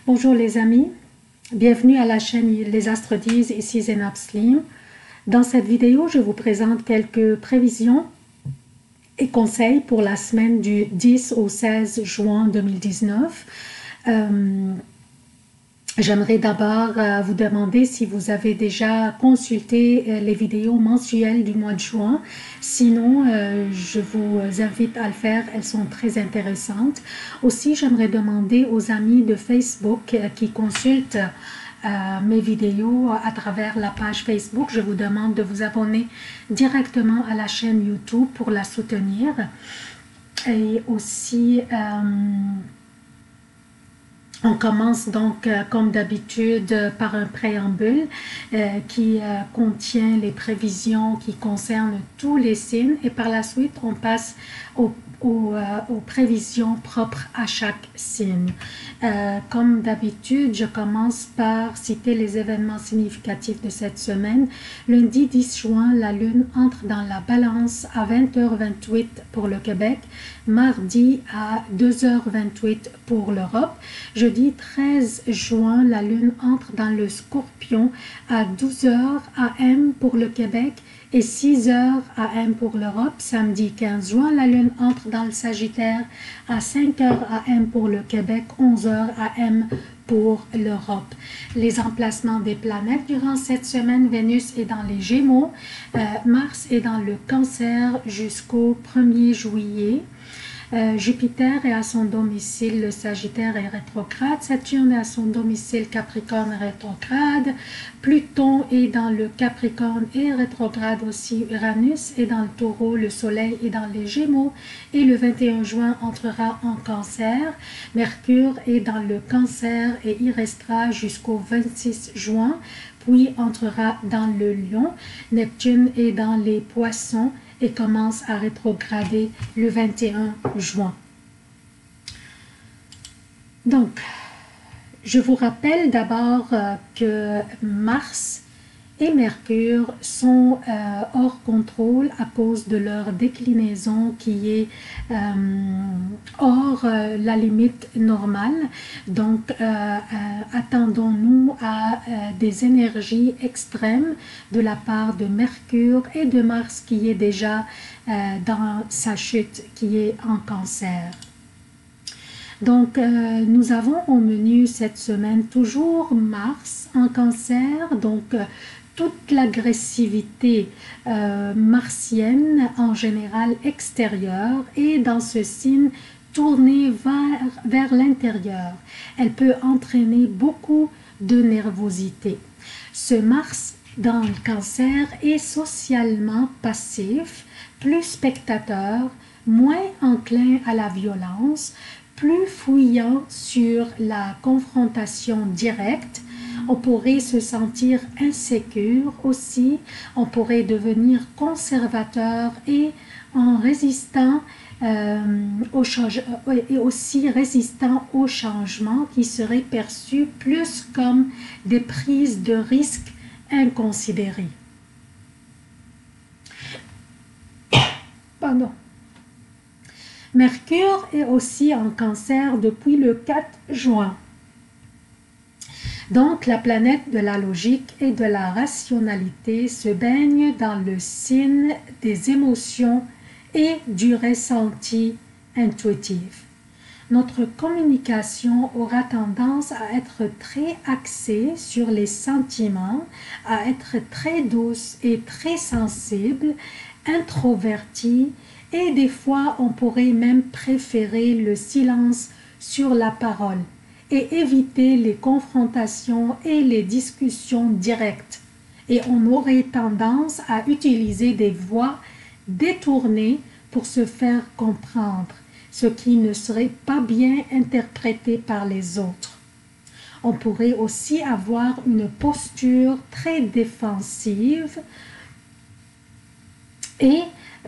Bonjour les amis, bienvenue à la chaîne Les Astres disent, ici Zénab Slim. Dans cette vidéo, je vous présente quelques prévisions et conseils pour la semaine du 10 au 16 juin 2019. J'aimerais d'abord vous demander si vous avez déjà consulté les vidéos mensuelles du mois de juin. Sinon, je vous invite à le faire, elles sont très intéressantes. Aussi, j'aimerais demander aux amis de Facebook qui consultent mes vidéos à travers la page Facebook. Je vous demande de vous abonner directement à la chaîne YouTube pour la soutenir. Et aussi... on commence donc comme d'habitude par un préambule qui contient les prévisions qui concernent tous les signes et par la suite on passe aux prévisions propres à chaque signe. Comme d'habitude, je commence par citer les événements significatifs de cette semaine. Lundi 10 juin, la Lune entre dans la Balance à 20h28 pour le Québec, mardi à 2h28 pour l'Europe. Jeudi 13 juin, la Lune entre dans le Scorpion à 12h AM pour le Québec et 6h AM pour l'Europe. Samedi 15 juin, la Lune entre dans le Sagittaire à 5h AM pour le Québec, 11h AM pour l'Europe. Les emplacements des planètes durant cette semaine: Vénus est dans les Gémeaux, Mars est dans le Cancer jusqu'au 1er juillet. Jupiter est à son domicile, le Sagittaire est rétrograde, Saturne est à son domicile, Capricorne est rétrograde, Pluton est dans le Capricorne et rétrograde aussi, Uranus est dans le Taureau, le Soleil est dans les Gémeaux et le 21 juin entrera en Cancer, Mercure est dans le Cancer et y restera jusqu'au 26 juin, puis entrera dans le Lion, Neptune est dans les Poissons et commence à rétrograder le 21 juin. Donc, je vous rappelle d'abord que Mars et Mercure sont hors contrôle à cause de leur déclinaison qui est hors la limite normale. Donc, attendons-nous à des énergies extrêmes de la part de Mercure et de Mars qui est déjà dans sa chute, qui est en Cancer. Donc, nous avons au menu cette semaine toujours Mars en Cancer, donc toute l'agressivité martienne en général extérieure et dans ce signe tournée vers l'intérieur. Elle peut entraîner beaucoup de nervosité. Ce Mars dans le Cancer est socialement passif, plus spectateur, moins enclin à la violence, plus fouillant sur la confrontation directe. On pourrait se sentir insécure aussi, on pourrait devenir conservateur et en résistant et aussi résistant au changement qui serait perçu plus comme des prises de risques inconsidérées. Pardon. Mercure est aussi en Cancer depuis le 4 juin. Donc, la planète de la logique et de la rationalité se baigne dans le signe des émotions et du ressenti intuitif. Notre communication aura tendance à être très axée sur les sentiments, à être très douce et très sensible, introvertie, et des fois on pourrait même préférer le silence sur la parole et éviter les confrontations et les discussions directes. Et on aurait tendance à utiliser des voies détournées pour se faire comprendre, ce qui ne serait pas bien interprété par les autres. On pourrait aussi avoir une posture très défensive et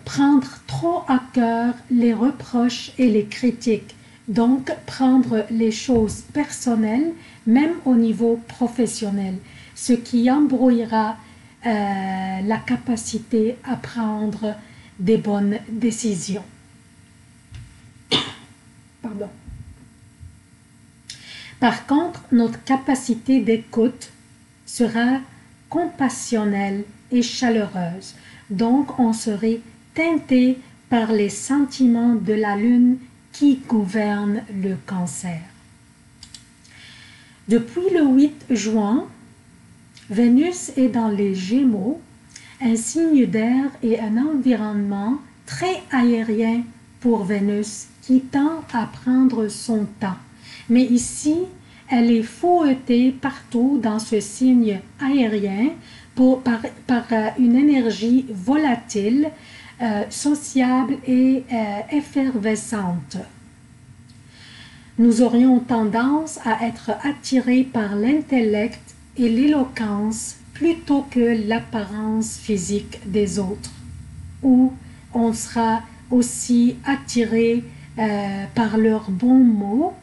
prendre trop à cœur les reproches et les critiques. Donc, prendre les choses personnelles, même au niveau professionnel, ce qui embrouillera la capacité à prendre des bonnes décisions. Pardon. Par contre, notre capacité d'écoute sera compassionnelle et chaleureuse. Donc, on serait teinté par les sentiments de la lune qui gouverne le cancer. Depuis le 8 juin, Vénus est dans les Gémeaux, un signe d'air et un environnement très aérien pour Vénus qui tend à prendre son temps. Mais ici, elle est fouettée partout dans ce signe aérien par une énergie volatile, sociable et effervescente. Nous aurions tendance à être attirés par l'intellect et l'éloquence plutôt que l'apparence physique des autres, ou on sera aussi attiré par leurs bons mots,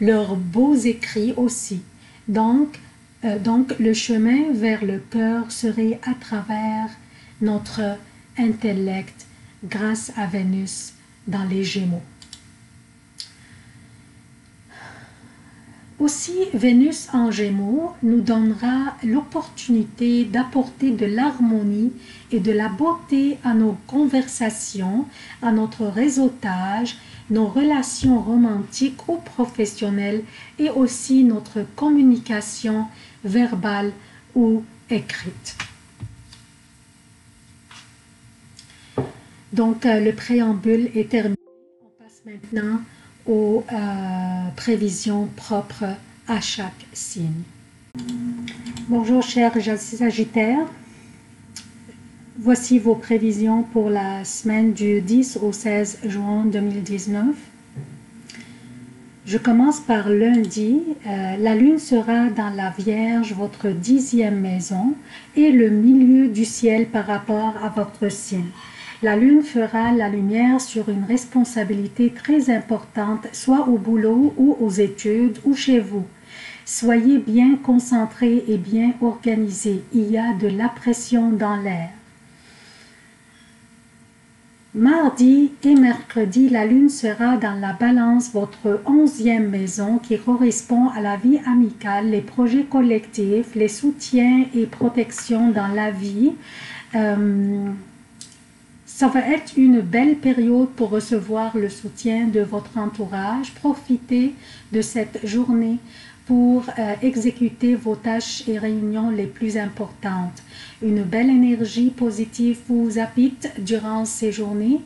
leurs beaux écrits aussi. Donc le chemin vers le cœur serait à travers notre intellect grâce à Vénus dans les Gémeaux. Aussi, Vénus en Gémeaux nous donnera l'opportunité d'apporter de l'harmonie et de la beauté à nos conversations, à notre réseautage, nos relations romantiques ou professionnelles et aussi notre communication verbale ou écrite. Donc, le préambule est terminé. On passe maintenant aux prévisions propres à chaque signe. Bonjour chers Sagittaires, voici vos prévisions pour la semaine du 10 au 16 juin 2019. Je commence par lundi. La lune sera dans la Vierge, votre 10e maison, et le milieu du ciel par rapport à votre signe. La lune fera la lumière sur une responsabilité très importante, soit au boulot ou aux études ou chez vous. Soyez bien concentrés et bien organisés. Il y a de la pression dans l'air. Mardi et mercredi, la lune sera dans la Balance, votre 11e maison, qui correspond à la vie amicale, les projets collectifs, les soutiens et protections dans la vie. Ça va être une belle période pour recevoir le soutien de votre entourage. Profitez de cette journée pour exécuter vos tâches et réunions les plus importantes. Une belle énergie positive vous habite durant ces journées.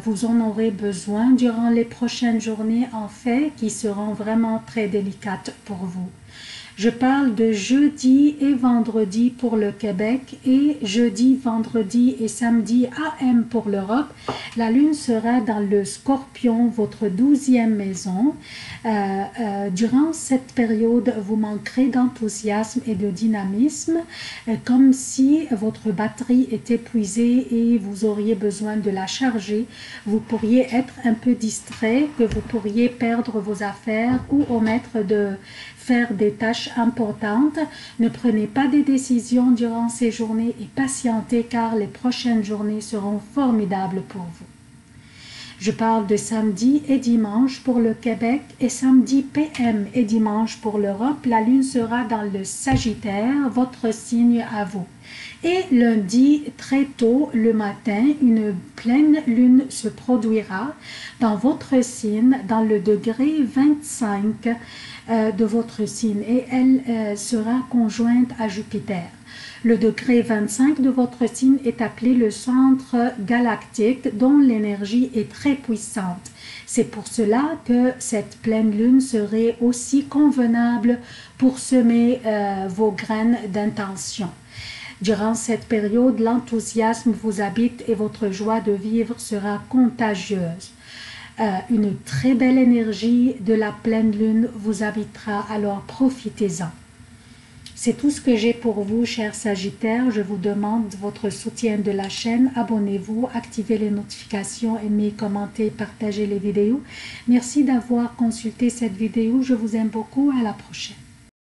Vous en aurez besoin durant les prochaines journées, en fait, qui seront vraiment très délicates pour vous. Je parle de jeudi et vendredi pour le Québec et jeudi, vendredi et samedi AM pour l'Europe. La lune sera dans le Scorpion, votre 12e maison. Durant cette période, vous manquerez d'enthousiasme et de dynamisme, comme si votre batterie est épuisée et vous auriez besoin de la charger. Vous pourriez être un peu distrait, que vous pourriez perdre vos affaires ou omettre de faire des tâches importantes. Ne prenez pas des décisions durant ces journées et patientez car les prochaines journées seront formidables pour vous. Je parle de samedi et dimanche pour le Québec et samedi PM et dimanche pour l'Europe. La lune sera dans le Sagittaire, votre signe à vous. Et lundi, très tôt le matin, une pleine lune se produira dans votre signe, dans le degré 25 de votre signe, et elle sera conjointe à Jupiter. Le degré 25 de votre signe est appelé le centre galactique dont l'énergie est très puissante. C'est pour cela que cette pleine lune serait aussi convenable pour semer vos graines d'intention. Durant cette période, l'enthousiasme vous habite et votre joie de vivre sera contagieuse. Une très belle énergie de la pleine lune vous habitera, alors profitez-en. C'est tout ce que j'ai pour vous, chers Sagittaires. Je vous demande votre soutien de la chaîne. Abonnez-vous, activez les notifications, aimez, commentez, partagez les vidéos. Merci d'avoir consulté cette vidéo. Je vous aime beaucoup. À la prochaine.